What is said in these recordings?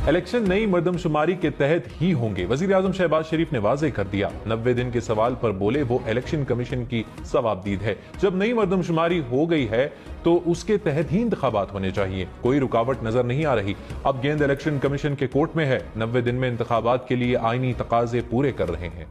Election نئی مردم شماری کے تحت ہی ہوں گے، وزیر اعظم شہباز شریف نے واضح کر دیا۔ 90 دن کے سوال پر بولے وہ الیکشن کمیشن کی ثوابدید ہے، جب نئی مردم شماری ہو گئی ہے تو اس کے تحت ہی انتخابات ہونے چاہیے، کوئی رکاوٹ نظر نہیں آ رہی۔ اب گیند الیکشن کمیشن کے کورٹ میں ہے، 90 دن میں انتخابات کے لیے آئینی تقاضے پورے کر رہے ہیں۔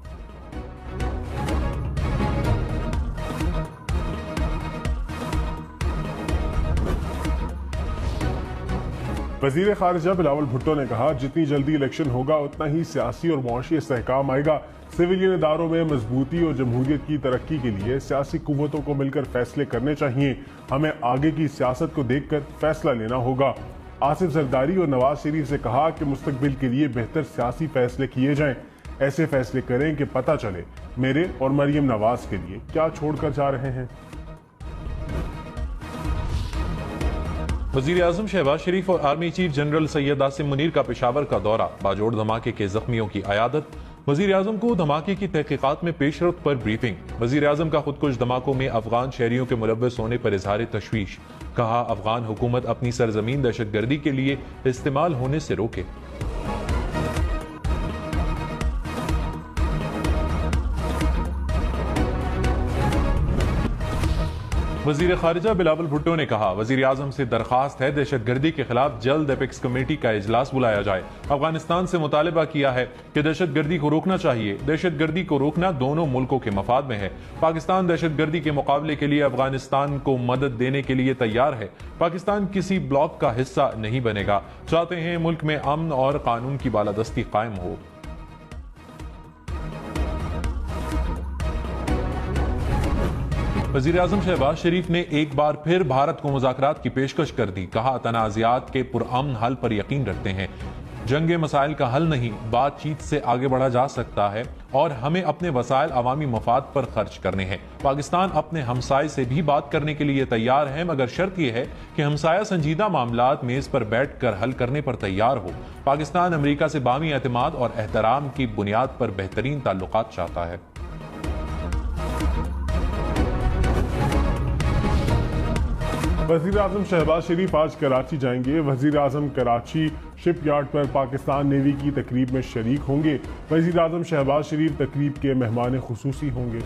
وزیر خارجہ بلاول بھٹو نے کہا جتنی جلدی الیکشن ہوگا اتنا ہی سیاسی اور معاشی استحکام آئے گا۔ سویلین اداروں میں مضبوطی اور جمہوریت کی ترقی کے لیے سیاسی قوتوں کو مل کر فیصلے کرنے چاہیے، ہمیں آگے کی سیاست کو دیکھ کر فیصلہ لینا ہوگا۔ آصف زرداری اور نواز شریف سے کہا کہ مستقبل کے لیے بہتر سیاسی فیصلے کیے جائیں، ایسے فیصلے کریں کہ پتہ چلے میرے اور مریم نواز کے لیے کیا چھوڑ کر جا رہے ہیں۔ وزیر اعظم شہباز شریف اور army chief general Syed Asim Munir کا پشاور کا دورہ، باجوڑ دھماکے کے زخمیوں کی عیادت، وزیر اعظم کو دھماکے کی تحقیقات میں پیش رفت پر بریفنگ، وزیر اعظم کا خودکش دھماکوں میں افغان شہریوں کے ملوث ہونے پر اظہار تشویش، کہا افغان حکومت اپنی سرزمین دہشت گردی کے لیے استعمال ہونے سے روکے۔ وزیر خارجہ بلاول بھٹو نے کہا وزیر اعظم سے درخواست ہے دہشت گردی کے خلاف جلد ایپیکس کمیٹی کا اجلاس بلایا جائے۔ افغانستان سے مطالبہ کیا ہے کہ دہشت گردی کو روکنا چاہیے، دہشت گردی کو روکنا دونوں ملکوں کے مفاد میں ہے۔ پاکستان دہشت گردی کے مقابلے کے لیے افغانستان کو مدد دینے کے لیے تیار ہے۔ پاکستان کسی بلاک کا حصہ نہیں بنے گا، چاہتے ہیں ملک میں امن اور قانون کی بالادستی قائم ہو۔ وزیر اعظم شہباز شریف نے ایک بار پھر بھارت کو مذاکرات کی پیشکش کر دی، کہا تنازعات کے پرامن حل پر یقین رکھتے ہیں، جنگ مسائل کا حل نہیں، بات چیت سے آگے بڑھا جا سکتا ہے اور ہمیں اپنے وسائل عوامی مفاد پر خرچ کرنے ہیں۔ پاکستان اپنے ہمسائے سے بھی بات کرنے کے لیے تیار ہے، مگر شرط یہ ہے کہ ہمسایہ سنجیدہ معاملات میز پر بیٹھ کر حل کرنے پر تیار ہو۔ پاکستان امریکہ سے باہمی اعتماد اور احترام کی بنیاد پر بہترین تعلقات چاہتا ہے۔ وزیر اعظم شہباز شریف آج کراچی جائیں گے۔ وزیر اعظم کراچی شپ یارڈ پر پاکستان نیوی کی تقریب میں شریک ہوں گے۔ وزیر اعظم شہباز شریف تقریب کے مہمان خصوصی ہوں گے۔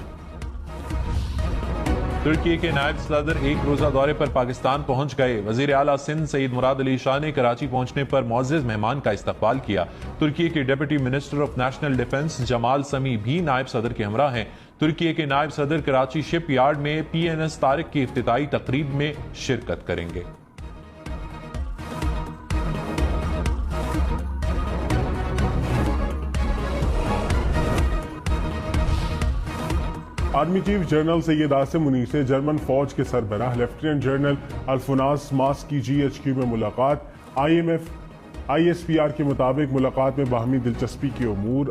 ترکی کے نائب صدر ایک روزہ دورے پر پاکستان پہنچ گئے۔ وزیر اعلیٰ سندھ سید مراد علی شاہ نے کراچی پہنچنے پر معزز مہمان کا استقبال کیا۔ ترکی کے deputy minister of national defence جمال سمی بھی نائب صدر کے ہمراہ ہیں۔ ترکی کے نائب صدر کراچی شپ یارڈ میں PNS طارق کی افتتاحی تقریب میں شرکت کریں گے۔ Army chief general Syed Asim Munir سے جرمن فوج کے سربراہ لیفٹیننٹ جنرل الفوناس ماس کی GHQ میں ملاقات۔ ISPR کے مطابق ملاقات میں باہمی دلچسپی کے امور،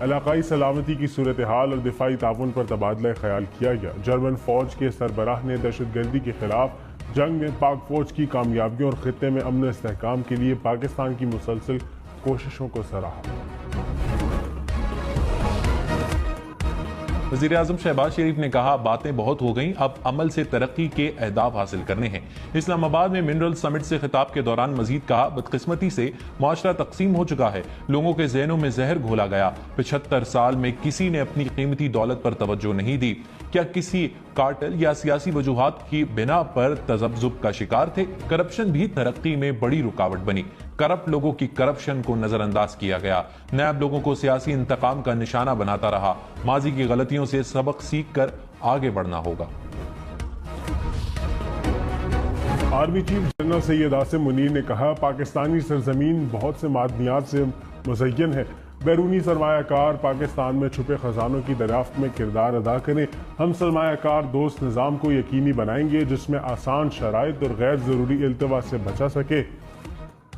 علاقائی سلامتی کی صورتحال اور دفاعی تعاون پر تبادلہ خیال کیا گیا۔ جرمن فوج کے سربراہ نے دہشت گردی کے خلاف جنگ میں پاک فوج کی کامیابیوں اور خطے میں امن و استحکام کے لیے پاکستان کی مسلسل کوششوں کو سراہا۔ وزیر اعظم شہباز شریف نے کہا باتیں بہت ہو گئیں، اب عمل سے ترقی کے اہداف حاصل کرنے ہیں۔ اسلام آباد میں منرل سمٹ سے خطاب کے دوران مزید کہا بدقسمتی سے معاشرہ تقسیم ہو چکا ہے، لوگوں کے ذہنوں میں زہر گھولا گیا۔ 75 سال میں کسی نے اپنی قیمتی دولت پر توجہ نہیں دی، کیا کسی کارٹل یا سیاسی وجوہات کی بنا پر تذبذب کا شکار تھے؟ کرپشن بھی ترقی میں بڑی رکاوٹ بنی، کرپٹ لوگوں کی کرپشن کو نظر انداز کیا گیا، نیب لوگوں کو سیاسی انتقام کا نشانہ بناتا رہا۔ ماضی کی غلطیوں سے سبق سیکھ کر آگے بڑھنا ہوگا۔ Army chief general Syed Asim Munir نے کہا پاکستانی سرزمین بہت سے معدنیات سے مزین ہے، بیرونی سرمایہ کار پاکستان میں چھپے خزانوں کی دریافت میں کردار ادا کریں۔ ہم سرمایہ کار دوست نظام کو یقینی بنائیں گے جس میں آسان شرائط اور غیر ضروری التوا سے بچا سکے۔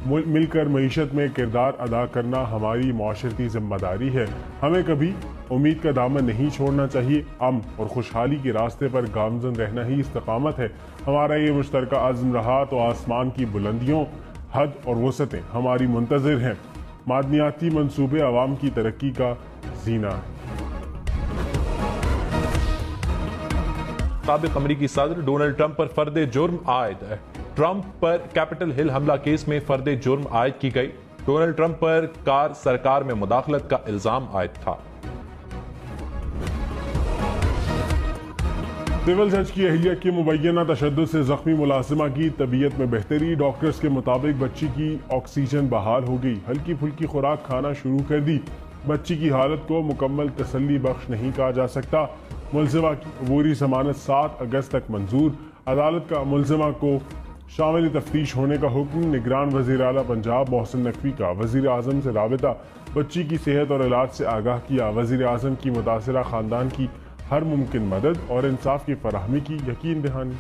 مل کر معیشت میں کردار ادا کرنا ہماری معاشرتی ذمہ داری ہے، ہمیں کبھی امید کا دامن نہیں چھوڑنا چاہیے۔ امن اور خوشحالی کے راستے پر گامزن رہنا ہی استقامت ہے، ہمارا یہ مشترکہ عزم رہا تو آسمان کی بلندیوں، حد اور وسعتیں ہماری منتظر ہیں۔ معدنیاتی منصوبے عوام کی ترقی کا زینہ ہے۔ سابق امریکی صدر ڈونلڈ ٹرمپ پر فرد جرم عائد۔ ٹرمپ پر کیپٹل ہل حملہ کیس میں فرد جرم عائد کی گئی۔ ڈونلڈ ٹرمپ پر سرکار میں مداخلت کا الزام عائد تھا۔ سول جج کی اہلیہ کے مبینہ تشدد سے زخمی ملازمہ کی طبیعت میں بہتری، ڈاکٹرز کے مطابق بچی کی آکسیجن بحال ہو گئی، ہلکی پھلکی خوراک کھانا شروع کر دی، بچی کی حالت کو مکمل تسلی بخش نہیں کہا جا سکتا۔ ملزمہ کی عبوری ضمانت 7 اگست تک منظور، عدالت کا ملزمہ کو شامل تفتیش ہونے کا حکم، نگران وزیر اعلیٰ پنجاب محسن نقوی کا وزیر اعظم سے رابطہ، بچی کی صحت اور علاج سے آگاہ کیا، وزیر اعظم کی متاثرہ خاندان کی ہر ممکن مدد اور انصاف کی فراہمی کی یقین دہانی۔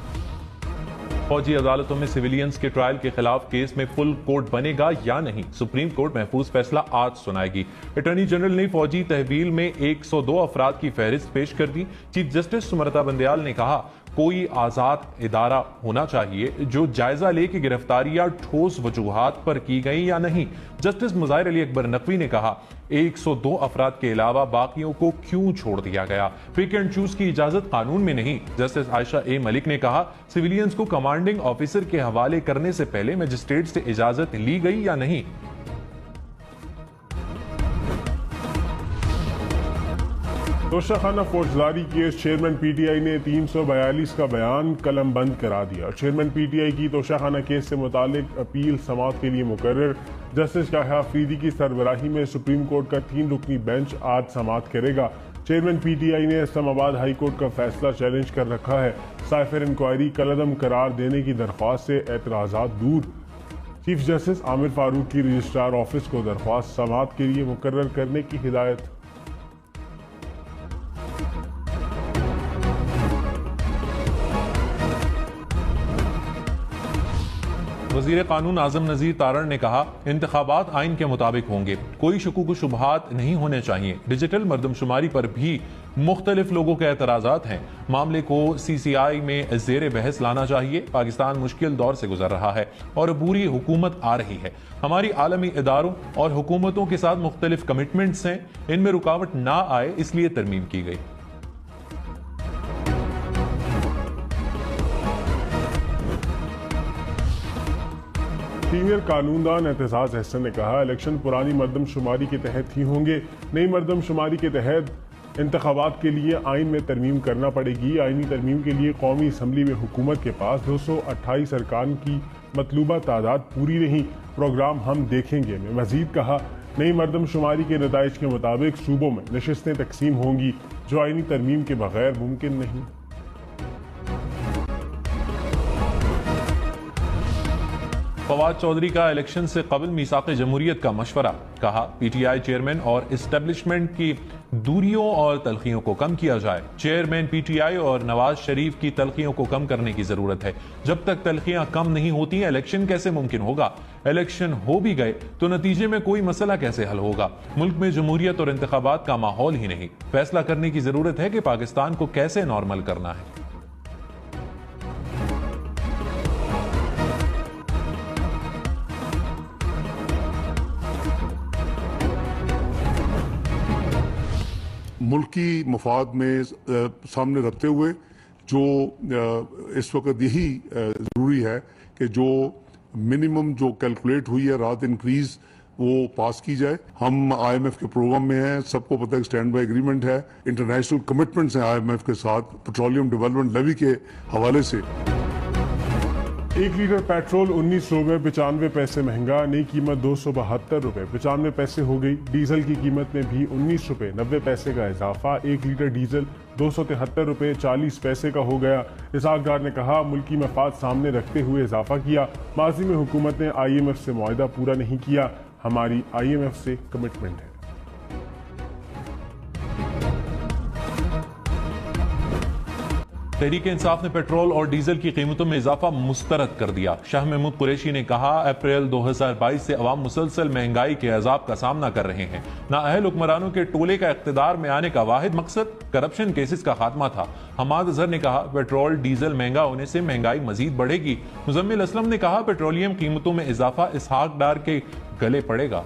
فوجی عدالتوں میں سویلینز کے ٹرائل کے خلاف کیس میں فل کورٹ بنے گا یا نہیں، سپریم کورٹ محفوظ فیصلہ آج سنائے گی۔ اٹارنی جنرل نے فوجی تحویل میں 102 افراد کی فہرست پیش کر دی۔ چیف جسٹس سمرتا بندیال نے کہا کوئی آزاد ادارہ ہونا چاہیے جو جائزہ لے کہ گرفتاریاں ٹھوس وجوہات پر کی گئی یا نہیں۔ جسٹس مظاہر علی اکبر نقوی نے کہا 102 افراد کے علاوہ باقیوں کو کیوں چھوڑ دیا گیا، پک اینڈ چوز کی اجازت قانون میں نہیں۔ جسٹس عائشہ اے ملک نے کہا سویلینز کو کمانڈنگ آفیسر کے حوالے کرنے سے پہلے مجسٹریٹ سے اجازت لی گئی یا نہیں۔ توشہ خانہ فوجداری case, chairman P T I نے 342 کا بیان قلم بند کرا دیا۔ چیئرمین پی ٹی آئی کی توشہ خانہ کیس سے متعلق اپیل سماعت کے لیے مقرر، جسٹس یحییٰ آفریدی کی سربراہی میں سپریم کورٹ کا 3 رکنی بینچ آج سماعت کرے گا۔ چیئرمین پی ٹی آئی نے اسلام آباد ہائی کورٹ کا فیصلہ چیلنج کر رکھا ہے، سائفر انکوائری کالعدم قرار دینے کی درخواست سے اعتراضات دور۔ چیف جسٹس عامر فاروق کی رجسٹرار آفس کو درخواست سماعت کے لیے مقرر کرنے کی ہدایت۔ وزیر قانون اعظم نذیر تارڑ نے کہا انتخابات آئین کے مطابق ہوں گے، کوئی شکوک و شبہات نہیں ہونے چاہیے۔ ڈیجیٹل مردم شماری پر بھی مختلف لوگوں کے اعتراضات ہیں، معاملے کو سی سی آئی میں زیر بحث لانا چاہیے۔ پاکستان مشکل دور سے گزر رہا ہے اور عبوری حکومت آ رہی ہے، ہماری عالمی اداروں اور حکومتوں کے ساتھ مختلف کمٹمنٹس ہیں، ان میں رکاوٹ نہ آئے اس لیے ترمیم کی گئی۔ سینئر قانوندان اعتزاز احسن نے کہا الیکشن پرانی مردم شماری کے تحت ہی ہوں گے، نئی مردم شماری کے تحت انتخابات کے لیے آئین میں ترمیم کرنا پڑے گی۔ آئینی ترمیم کے لیے قومی اسمبلی میں حکومت کے پاس 228 ارکان کی مطلوبہ تعداد پوری نہیں، پروگرام ہم دیکھیں گے۔ میں مزید کہا نئی مردم شماری کے نتائج کے مطابق صوبوں میں نشستیں تقسیم ہوں گی جو آئینی ترمیم کے بغیر ممکن نہیں۔ فواد چودھری کا الیکشن سے قبل میثاق جمہوریت کا مشورہ، کہا پی ٹی آئی چیئرمین اور اسٹیبلشمنٹ کی دوریوں اور تلخیوں کو کم کیا جائے۔ چیئرمین پی ٹی آئی اور نواز شریف کی تلخیوں کو کم کرنے کی ضرورت ہے، جب تک تلخیاں کم نہیں ہوتی الیکشن کیسے ممکن ہوگا؟ الیکشن ہو بھی گئے تو نتیجے میں کوئی مسئلہ کیسے حل ہوگا؟ ملک میں جمہوریت اور انتخابات کا ماحول ہی نہیں، فیصلہ کرنے کی ضرورت ہے کہ پاکستان کو کیسے نارمل کرنا ہے۔ ملکی مفاد میں سامنے رکھتے ہوئے جو اس وقت یہی ضروری ہے کہ جو منیمم جو کیلکولیٹ ہوئی ہے رات انکریز وہ پاس کی جائے۔ ہم آئی ایم ایف کے پروگرام میں ہیں، سب کو پتہ ہے اسٹینڈ بائی ایگریمنٹ ہے، انٹرنیشنل کمٹمنٹس ہیں آئی ایم ایف کے ساتھ پیٹرولیم ڈیولپمنٹ لیوی کے حوالے سے۔ 1 لیٹر پیٹرول 19 روپے 95 پیسے مہنگا، نئی قیمت 272 روپے 95 پیسے ہو گئی۔ ڈیزل کی قیمت میں بھی 19 روپے 90 پیسے کا اضافہ، 1 لیٹر ڈیزل 273 روپے 40 پیسے کا ہو گیا۔ اسحاق ڈار نے کہا ملکی مفاد سامنے رکھتے ہوئے اضافہ کیا، ماضی میں حکومت نے آئی ایم ایف سے معاہدہ پورا نہیں کیا، ہماری آئی ایم ایف سے کمٹمنٹ ہے۔ تحریک انصاف نے پیٹرول اور ڈیزل کی قیمتوں میں اضافہ مسترد کر دیا۔ شاہ محمود قریشی نے کہا اپریل 2022 سے عوام مسلسل مہنگائی کے عذاب کا سامنا کر رہے ہیں، نااہل حکمرانوں کے ٹولے کا اقتدار میں آنے کا واحد مقصد کرپشن کیسز کا خاتمہ تھا۔ حماد اظہر نے کہا پیٹرول ڈیزل مہنگا ہونے سے مہنگائی مزید بڑھے گی۔ مزمل اسلم نے کہا پیٹرولیم قیمتوں میں اضافہ اسحاق ڈار کے گلے پڑے گا۔